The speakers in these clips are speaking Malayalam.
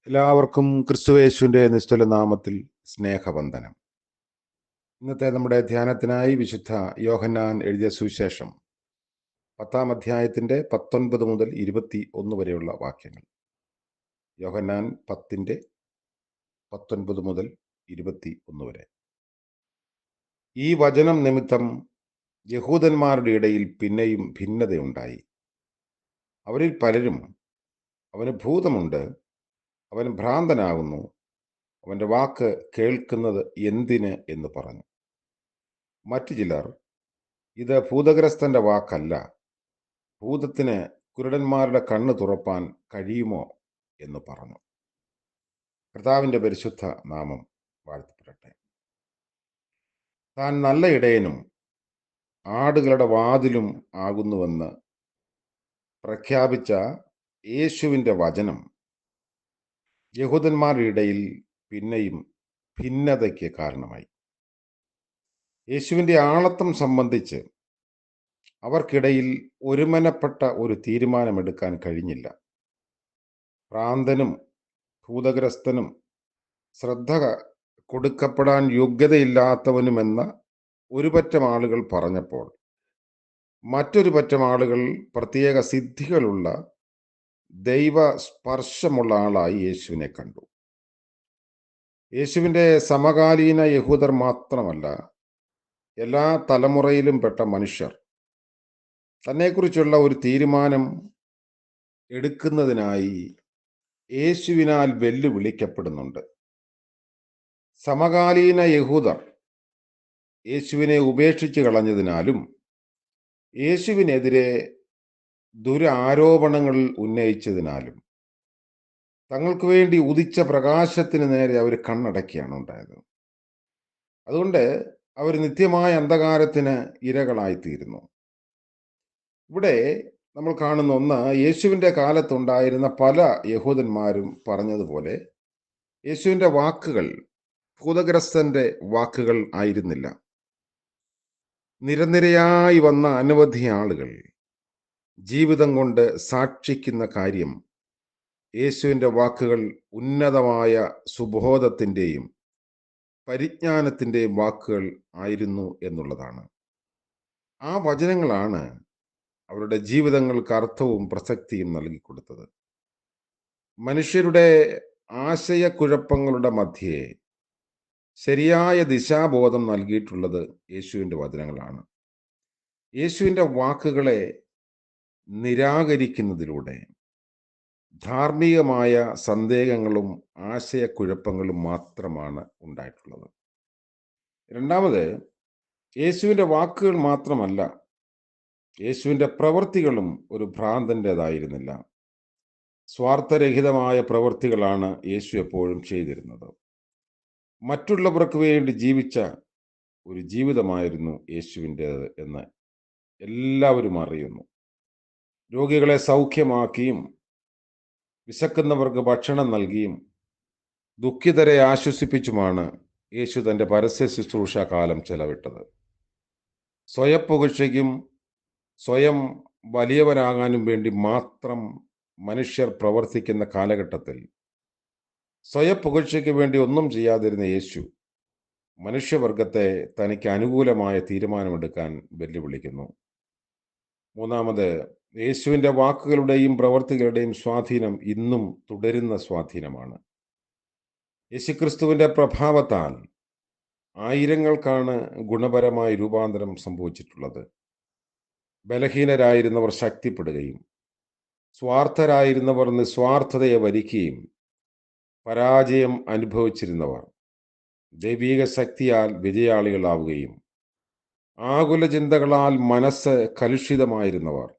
എല്ലാവർക്കും ക്രിസ്തുയേശുവിന്റെ നിസ്തുല നാമത്തിൽ സ്നേഹവന്ദനം. ഇന്നത്തെ നമ്മുടെ ധ്യാനത്തിനായി വിശുദ്ധ യോഹന്നാൻ എഴുതിയ സുവിശേഷം 10-ാം അധ്യായത്തിന്റെ 19 മുതൽ 21 വരെയുള്ള വാക്യങ്ങൾ. യോഹന്നാൻ 10-ന്റെ 19 മുതൽ 21 വരെ. ഈ വചനം നിമിത്തം യഹൂദന്മാരുടെ ഇടയിൽ പിന്നെയും ഭിന്നതയുണ്ടായി. അവരിൽ പലരും, അവന് ഭൂതമുണ്ട്, അവൻ ഭ്രാന്തനാകുന്നു, അവന്റെ വാക്ക് കേൾക്കുന്നത് എന്തിന് എന്ന് പറഞ്ഞു. മറ്റു ചിലർ, ഇത് ഭൂതഗ്രസ്തന്റെ വാക്കല്ല, ഭൂതത്തിന് കുരുടന്മാരുടെ കണ്ണ് തുറപ്പാൻ കഴിയുമോ എന്ന് പറഞ്ഞു. കർത്താവിന്റെ പരിശുദ്ധ നാമം വാഴ്ത്തപ്പെടട്ടെ. താൻ നല്ല ഇടയനും ആടുകളുടെ വാതിലും ആകുന്നുവെന്ന് പ്രഖ്യാപിച്ച യേശുവിന്റെ വചനം യഹൂദന്മാരുടെ ഇടയിൽ പിന്നെയും ഭിന്നതയ്ക്ക് കാരണമായി. യേശുവിന്റെ ആളത്വം സംബന്ധിച്ച് അവർക്കിടയിൽ ഒരുമനപ്പെട്ട ഒരു തീരുമാനമെടുക്കാൻ കഴിഞ്ഞില്ല. ഭ്രാന്തനും ഭൂതഗ്രസ്തനും ശ്രദ്ധ കൊടുക്കപ്പെടാൻ യോഗ്യതയില്ലാത്തവനുമെന്ന ഒരു പറ്റം ആളുകൾ പറഞ്ഞപ്പോൾ, മറ്റൊരു പറ്റം ആളുകൾ പ്രത്യേക സിദ്ധികളുള്ള ദൈവ സ്പർശമുള്ള ആളായി യേശുവിനെ കണ്ടു. യേശുവിന്റെ സമകാലീന യഹൂദർ മാത്രമല്ല, എല്ലാ തലമുറയിലും പെട്ട മനുഷ്യർ തന്നെക്കുറിച്ചുള്ള ഒരു തീരുമാനം എടുക്കുന്നതിനായി യേശുവിനാൽ വെല്ലുവിളിക്കപ്പെടുന്നുണ്ട്. സമകാലീന യഹൂദർ യേശുവിനെ ഉപേക്ഷിച്ച് കളഞ്ഞതിനാലും യേശുവിനെതിരെ ദുരാരോപണങ്ങൾ ഉന്നയിച്ചതിനാലും തങ്ങൾക്ക് വേണ്ടി ഉദിച്ച പ്രകാശത്തിന് നേരെ അവർ കണ്ണടക്കിയാണ് ഉണ്ടായത്. അതുകൊണ്ട് അവർ നിത്യമായ അന്ധകാരത്തിന് ഇരകളായിത്തീരുന്നു. ഇവിടെ നമ്മൾ കാണുന്ന ഒന്ന്, യേശുവിൻ്റെ കാലത്തുണ്ടായിരുന്ന പല യഹൂദന്മാരും പറഞ്ഞതുപോലെ യേശുവിൻ്റെ വാക്കുകൾ ഭൂതഗ്രസ്തന്റെ വാക്കുകൾ ആയിരുന്നില്ല. നിരനിരയായി വന്ന അനവധി ആളുകൾ ജീവിതം കൊണ്ട് സാക്ഷിക്കുന്ന കാര്യം യേശുവിൻ്റെ വാക്കുകൾ ഉന്നതമായ സുബോധത്തിൻ്റെയും പരിജ്ഞാനത്തിൻ്റെയും വാക്കുകൾ ആയിരുന്നു എന്നുള്ളതാണ്. ആ വചനങ്ങളാണ് അവരുടെ ജീവിതങ്ങൾക്ക് അർത്ഥവും പ്രസക്തിയും നൽകിക്കൊടുത്തത്. മനുഷ്യരുടെ ആശയക്കുഴപ്പങ്ങളുടെ മധ്യേ ശരിയായ ദിശാബോധം നൽകിയിട്ടുള്ളത് യേശുവിൻ്റെ വചനങ്ങളാണ്. യേശുവിൻ്റെ വാക്കുകളെ നിരാകരിക്കുന്നതിലൂടെ ധാർമ്മികമായ സന്ദേഹങ്ങളും ആശയക്കുഴപ്പങ്ങളും മാത്രമാണ് ഉണ്ടായിട്ടുള്ളത്. രണ്ടാമത്, യേശുവിൻ്റെ വാക്കുകൾ മാത്രമല്ല, യേശുവിൻ്റെ പ്രവൃത്തികളും ഒരു ഭ്രാന്തൻ്റെതായിരുന്നില്ല. സ്വാർത്ഥരഹിതമായ പ്രവൃത്തികളാണ് യേശു എപ്പോഴും ചെയ്തിരുന്നത്. മറ്റുള്ളവർക്ക് വേണ്ടി ജീവിച്ച ഒരു ജീവിതമായിരുന്നു യേശുവിൻ്റേത് എന്ന് എല്ലാവരും അറിയുന്നു. രോഗികളെ സൗഖ്യമാക്കിയും വിശക്കുന്നവർക്ക് ഭക്ഷണം നൽകിയും ദുഃഖിതരെ ആശ്വസിപ്പിച്ചുമാണ് യേശു തൻ്റെ പരസ്യ ശുശ്രൂഷ കാലം ചെലവിട്ടത്. സ്വയപ്പുകഴ്ചയ്ക്കും സ്വയം വലിയവനാകാനും വേണ്ടി മാത്രം മനുഷ്യർ പ്രവർത്തിക്കുന്ന കാലഘട്ടത്തിൽ സ്വയപ്പുകഴ്ചയ്ക്ക് വേണ്ടി ഒന്നും ചെയ്യാതിരുന്ന യേശു മനുഷ്യവർഗത്തെ തനിക്ക് അനുകൂലമായ തീരുമാനമെടുക്കാൻ വെല്ലുവിളിക്കുന്നു. മൂന്നാമത്, യേശുവിൻ്റെ വാക്കുകളുടെയും പ്രവർത്തികളുടെയും സ്വാധീനം ഇന്നും തുടരുന്ന സ്വാധീനമാണ്. യേശുക്രിസ്തുവിൻ്റെ പ്രഭാവത്താൽ ആയിരങ്ങൾക്കാണ് ഗുണപരമായ രൂപാന്തരം സംഭവിച്ചിട്ടുള്ളത്. ബലഹീനരായിരുന്നവർ ശക്തിപ്പെടുകയും സ്വാർത്ഥരായിരുന്നവർ നിസ്വാർത്ഥതയെ വരിക്കുകയും പരാജയം അനുഭവിച്ചിരുന്നവർ ദൈവീക ശക്തിയാൽ വിജയാളികളാവുകയും ആകുല ചിന്തകളാൽ മനസ്സ് കലുഷിതമായിരുന്നവർ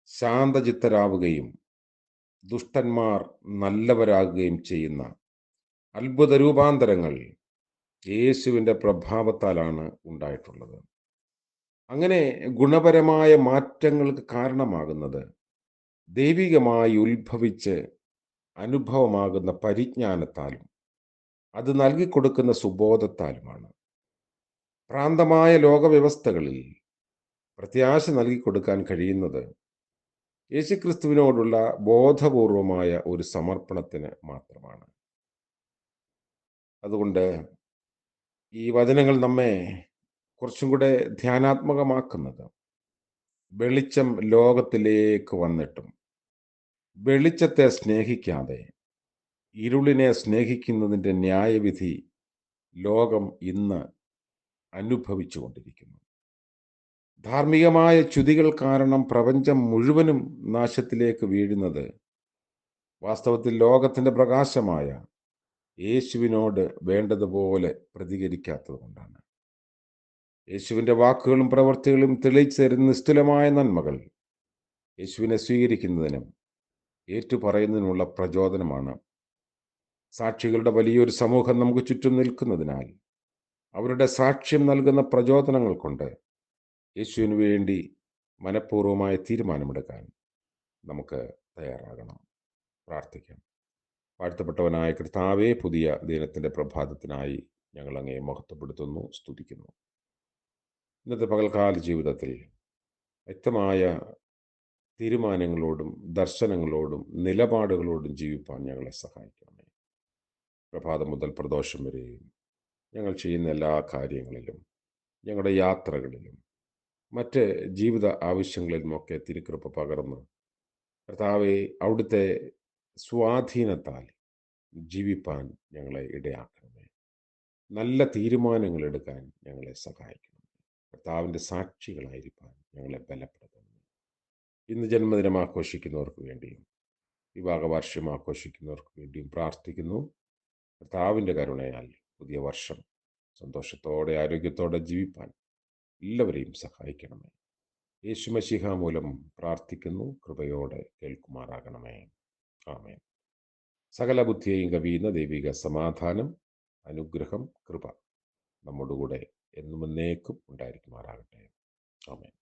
ശാന്തചിത്തരാവുകയും ദുഷ്ടന്മാർ നല്ലവരാകുകയും ചെയ്യുന്ന അത്ഭുത രൂപാന്തരങ്ങൾ യേശുവിൻ്റെ പ്രഭാവത്താലാണ് ഉണ്ടായിട്ടുള്ളത്. അങ്ങനെ ഗുണപരമായ മാറ്റങ്ങൾക്ക് കാരണമാകുന്നത് ദൈവികമായി ഉത്ഭവിച്ച് അനുഭവമാകുന്ന പരിജ്ഞാനത്താലും അത് നൽകിക്കൊടുക്കുന്ന സുബോധത്താലുമാണ്. ഭ്രാന്തമായ ലോകവ്യവസ്ഥകളിൽ പ്രത്യാശ നൽകിക്കൊടുക്കാൻ കഴിയുന്നത് യേശുക്രിസ്തുവിനോടുള്ള ബോധപൂർവമായ ഒരു സമർപ്പണത്തിന് മാത്രമാണ്. അതുകൊണ്ട് ഈ വചനങ്ങൾ നമ്മെ കുറച്ചും കൂടെ ധ്യാനാത്മകമാക്കുന്നത്, വെളിച്ചം ലോകത്തിലേക്ക് വന്നിട്ടും വെളിച്ചത്തെ സ്നേഹിക്കാതെ ഇരുളിനെ സ്നേഹിക്കുന്നതിൻ്റെ ന്യായവിധി ലോകം ഇന്ന് അനുഭവിച്ചു കൊണ്ടിരിക്കുന്നു. ധാർമ്മികമായ ച്യുതികൾ കാരണം പ്രപഞ്ചം മുഴുവനും നാശത്തിലേക്ക് വീഴുന്നത് വാസ്തവത്തിൽ ലോകത്തിൻ്റെ പ്രകാശമായ യേശുവിനോട് വേണ്ടതുപോലെ പ്രതികരിക്കാത്തത് കൊണ്ടാണ്. യേശുവിൻ്റെ വാക്കുകളും പ്രവൃത്തികളും തെളിയിച്ചു തരുന്ന നിസ്തുലമായ നന്മകൾ യേശുവിനെ സ്വീകരിക്കുന്നതിനും ഏറ്റുപറയുന്നതിനുള്ള പ്രചോദനമാണ്. സാക്ഷികളുടെ വലിയൊരു സമൂഹം നമുക്ക് ചുറ്റും നിൽക്കുന്നതിനാൽ അവരുടെ സാക്ഷ്യം നൽകുന്ന പ്രചോദനങ്ങൾ കൊണ്ട് യേശുവിന് വേണ്ടി മനഃപൂർവമായ തീരുമാനമെടുക്കാൻ നമുക്ക് തയ്യാറാകണം. പ്രാർത്ഥിക്കാം. വാഴ്ത്തപ്പെട്ടവനായ കർത്താവേ, പുതിയ ദിനത്തിൻ്റെ പ്രഭാതത്തിനായി ഞങ്ങൾ അങ്ങയെ മഹത്വപ്പെടുത്തുന്നു, സ്തുതിക്കുന്നു. ഇന്നത്തെ പകൽക്കാല ജീവിതത്തിൽ വ്യക്തമായ തീരുമാനങ്ങളോടും ദർശനങ്ങളോടും നിലപാടുകളോടും ജീവിപ്പാൻ ഞങ്ങളെ സഹായിക്കണമേ. പ്രഭാതം മുതൽ പ്രദോഷം വരെയും ഞങ്ങൾ ചെയ്യുന്ന എല്ലാ കാര്യങ്ങളിലും, ഞങ്ങളുടെ യാത്രകളിലും, മറ്റ് ജീവിത ആവശ്യങ്ങളിലുമൊക്കെ തിരുക്കൃപ പകർന്ന് കർത്താവെ, അവിടുത്തെ സ്വാധീനത്താൽ ജീവിപ്പാൻ ഞങ്ങളെ ഇടയാക്കണമേ. നല്ല തീരുമാനങ്ങൾ എടുക്കാൻ ഞങ്ങളെ സഹായിക്കണം. കർത്താവിൻ്റെ സാക്ഷികളായിരിക്കാൻ ഞങ്ങളെ ബലപ്പെടുത്തണമേ. ഇന്ന് ജന്മദിനം ആഘോഷിക്കുന്നവർക്ക് വേണ്ടിയും വിവാഹവാർഷികം ആഘോഷിക്കുന്നവർക്ക് വേണ്ടിയും പ്രാർത്ഥിക്കുന്നു. കർത്താവിൻ്റെ കരുണയാൽ പുതിയ വർഷം സന്തോഷത്തോടെ ആരോഗ്യത്തോടെ ജീവിപ്പാൻ എല്ലാവരെയും സഹായിക്കണമേ. യേശു മശീഹ മൂലം പ്രാർത്ഥിക്കുന്നു, കൃപയോടെ കേൾക്കുമാറാകണമേ. ആമേൻ. സകല ബുദ്ധിയെയും കവിയുന്ന ദൈവിക സമാധാനം, അനുഗ്രഹം, കൃപ നമ്മോടുകൂടെ എന്നും എന്നേക്കും ഉണ്ടായിരിക്കുമാറാകട്ടെ. ആമേൻ.